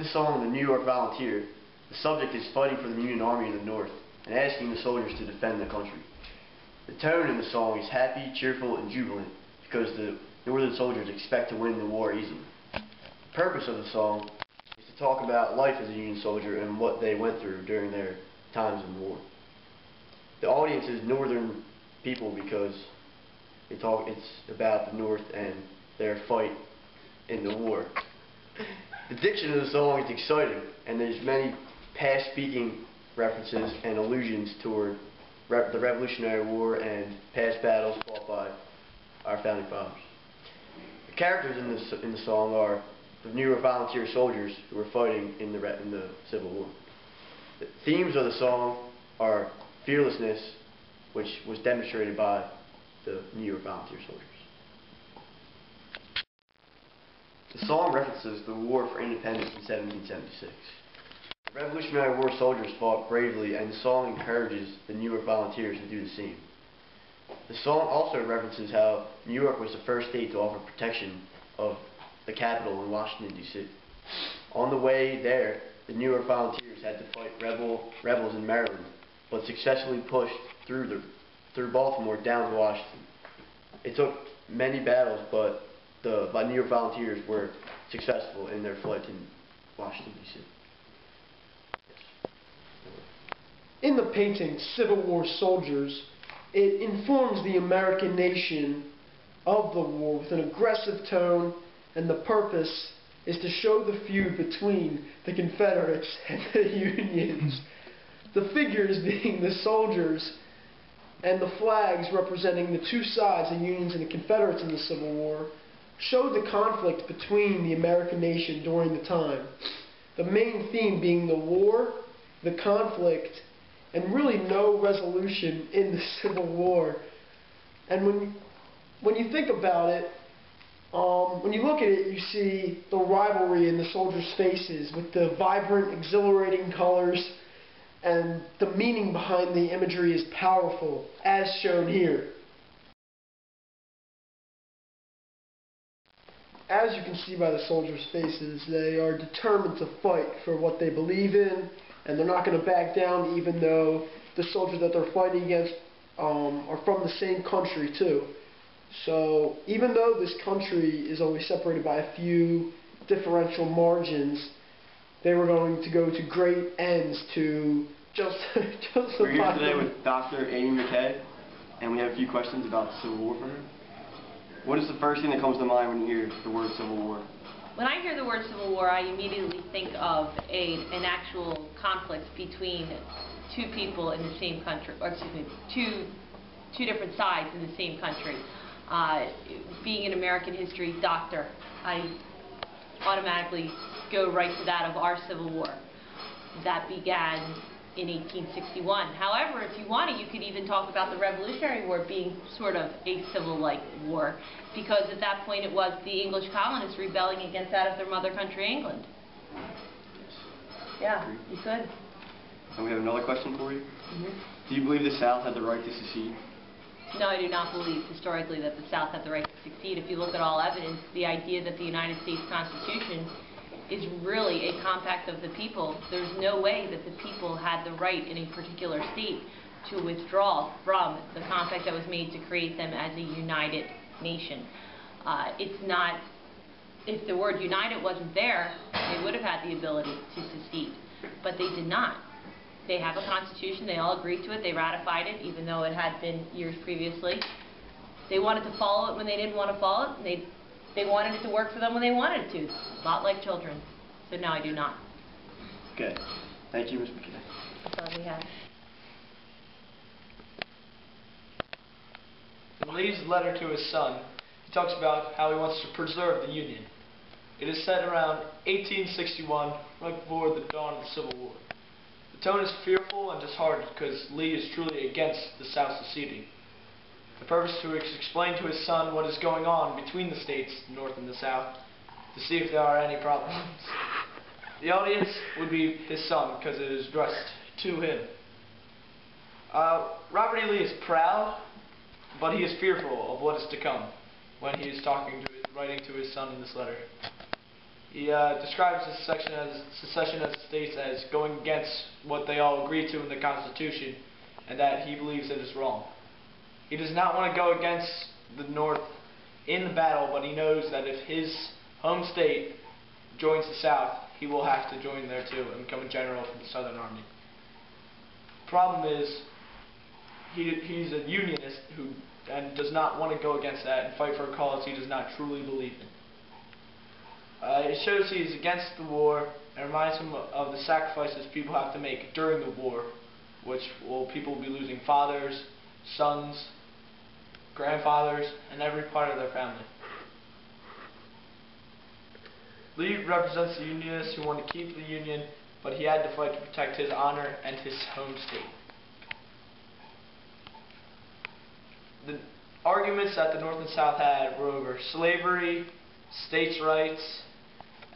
the song The New York Volunteer, the subject is fighting for the Union Army in the North and asking the soldiers to defend the country. The tone in the song is happy, cheerful, and jubilant because the Northern soldiers expect to win the war easily. The purpose of the song is to talk about life as a Union soldier and what they went through during their times in the war. The audience is Northern people because it's about the North and their fight in the war. The diction of the song is exciting, and there's many past speaking references and allusions toward the Revolutionary War and past battles fought by our founding fathers. The characters in the song are the New York volunteer soldiers who were fighting in the Civil War. The themes of the song are fearlessness, which was demonstrated by the New York volunteer soldiers. The song references the War for Independence in 1776. The Revolutionary War soldiers fought bravely, and the song encourages the New York volunteers to do the same. The song also references how New York was the first state to offer protection of the capital in Washington, D.C. On the way there, the New York volunteers had to fight rebels in Maryland, but successfully pushed through Baltimore down to Washington. It took many battles, but the New York volunteers were successful in their flight to Washington, D.C. In the painting Civil War Soldiers, it informs the American nation of the war with an aggressive tone, and the purpose is to show the feud between the Confederates and the Unions. The figures being the soldiers and the flags representing the two sides, the Unions and the Confederates in the Civil War, showed the conflict between the American nation during the time. The main theme being the war, the conflict, and really no resolution in the Civil War. And when you think about it, when you look at it, you see the rivalry in the soldiers' faces with the vibrant, exhilarating colors, and the meaning behind the imagery is powerful, as shown here. As you can see by the soldiers' faces, they are determined to fight for what they believe in, and they're not going to back down, even though the soldiers that they're fighting against are from the same country too. So even though this country is only separated by a few differential margins, they were going to go to great ends to justify. We're here today with Dr. Amy McKay, and we have a few questions about the Civil War for her. What is the first thing that comes to mind when you hear the word Civil War? When I hear the word Civil War, I immediately think of an actual conflict between two people in the same country, or excuse me, two different sides in the same country. Being an American history doctor, I automatically go right to that of our Civil War. That began in 1861. However, if you wanted, you could even talk about the Revolutionary War being sort of a civil-like war, because at that point it was the English colonists rebelling against that of their mother country, England. Yeah, you could. And we have another question for you. Do you believe the South had the right to secede? No, I do not believe historically that the South had the right to succeed. If you look at all evidence, the idea that the United States Constitution is really a compact of the people. There's no way that the people had the right in a particular state to withdraw from the compact that was made to create them as a united nation. It's not, if the word united wasn't there, they would have had the ability to secede, but they did not. They have a constitution, they all agreed to it, they ratified it, even though it had been years previously. They wanted to follow it when they didn't want to follow it, they wanted it to work for them when they wanted it to. A lot like children. So no, I do not. Okay. Thank you, Ms. McKay. That's all we have. In Lee's letter to his son, he talks about how he wants to preserve the Union. It is set around 1861, right before the dawn of the Civil War. The tone is fearful and disheartened because Lee is truly against the South seceding. The purpose is to explain to his son what is going on between the states, the North and the South, to see if there are any problems. The audience would be his son because it is addressed to him. Robert E. Lee is proud, but he is fearful of what is to come when he is writing to his son in this letter. He describes secession as states as going against what they all agree to in the Constitution, and that he believes it is wrong. He does not want to go against the North in the battle, but he knows that if his home state joins the South, he will have to join there too and become a general for the Southern Army. Problem is, he's a unionist and does not want to go against that and fight for a cause he does not truly believe in. It shows he is against the war and reminds him of the sacrifices people have to make during the war, which people will be losing fathers, sons, grandfathers, and every part of their family. Lee represents the Unionists who want to keep the Union, but he had to fight to protect his honor and his home state. The arguments that the North and South had were over slavery, states' rights,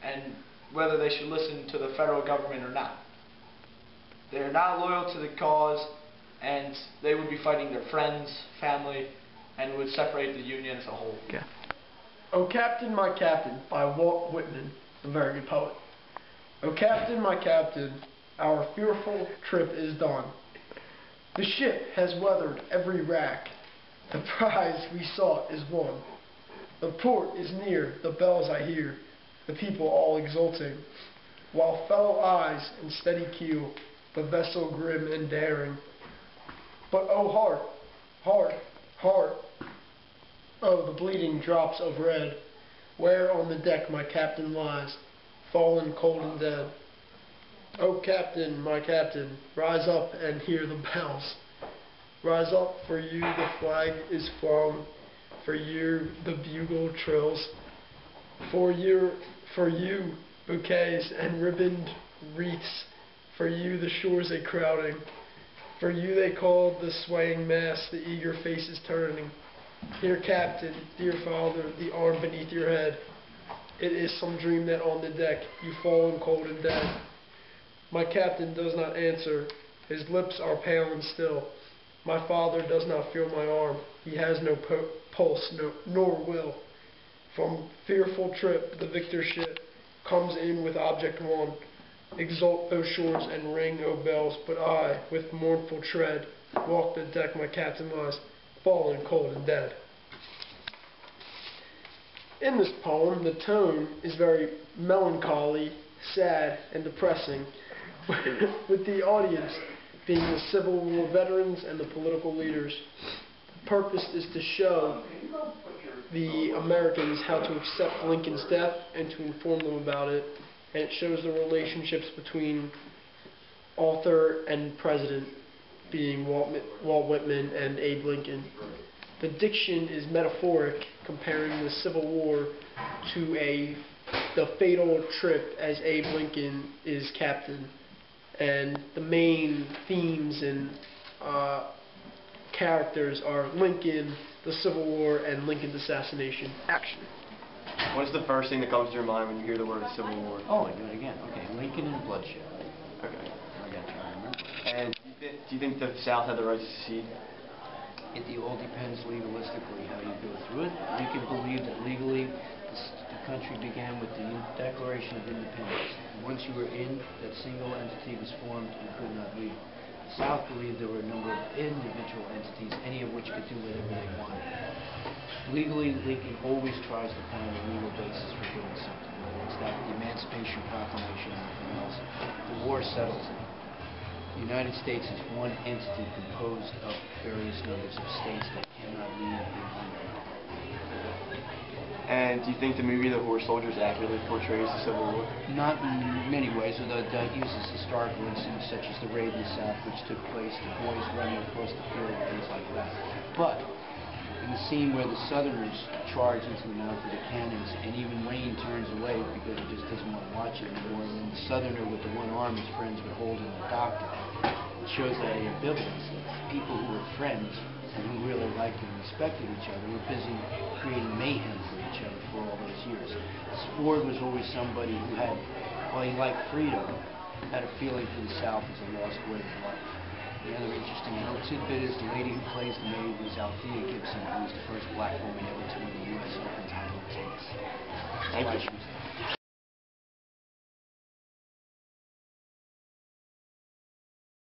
and whether they should listen to the federal government or not. They are not loyal to the cause, and they would be fighting their friends, family, and would separate the Union as a whole. Okay. O Captain, My Captain by Walt Whitman, a very good poet. O Captain, my Captain, our fearful trip is done. The ship has weathered every rack. The prize we sought is won. The port is near, the bells I hear, the people all exulting, while fellow eyes in steady keel, the vessel grim and daring. But oh heart, heart, heart, oh the bleeding drops of red, where on the deck my captain lies, fallen cold and dead. O Captain, my Captain, rise up and hear the bells. Rise up, for you the flag is flung, for you the bugle trills, for you bouquets and ribboned wreaths, for you the shores a crowding, for you they call the swaying mass, the eager faces turning. Dear Captain, dear Father, the arm beneath your head, it is some dream that on the deck you fallen cold and dead. My Captain does not answer, his lips are pale and still. My father does not feel my arm, he has no pulse, nor will. From fearful trip the victor ship comes in with object won. Exult, O shores, and ring, O bells, but I, with mournful tread, walk the deck my captain lies, fallen cold and dead. In this poem, the tone is very melancholy, sad, and depressing, with the audience being the Civil War veterans and the political leaders. The purpose is to show the Americans how to accept Lincoln's death and to inform them about it, and it shows the relationships between author and president, being Walt Whitman and Abe Lincoln. The diction is metaphoric, comparing the Civil War to the fatal trip as Abe Lincoln is captain. And the main themes and characters are Lincoln, the Civil War, and Lincoln's assassination. Action. What is the first thing that comes to your mind when you hear the word Civil War? Oh, I do it again. Okay, Lincoln and bloodshed. Okay. I got you. I remember. And do you think the South had the right to secede? It all depends legalistically how you go through it. Lincoln believed that legally the country began with the Declaration of Independence. Once you were in, that single entity was formed and could not leave. The South believed there were a number of individual entities, any of which could do whatever they wanted. Legally, Lincoln always tries to find a legal basis for doing something, whether it's that the Emancipation Proclamation or anything else. The war settles it. The United States is one entity composed of various numbers of states that cannot leave behind them. And do you think the movie The Horse Soldiers accurately portrays the Civil War? Not in many ways, although it uses historical incidents such as the raid in the South, which took place, the boys running across the field, things like that. But in the scene where the Southerners charge into the mouth of the cannons, and even Wayne turns away because he just doesn't want to watch it anymore, and then the Southerner with the one arm is friends with Holden the doctor, it shows that ambivalence, that people who were friends and who really liked and respected each other were busy creating mayhem for each other for all those years. Ford was always somebody who had, while he liked freedom, had a feeling for the South as a lost way of life. The other interesting little tidbit is the lady who plays the maid was Althea Gibson, who was the first black woman ever to win the U.S. Open title in tennis. Thank you.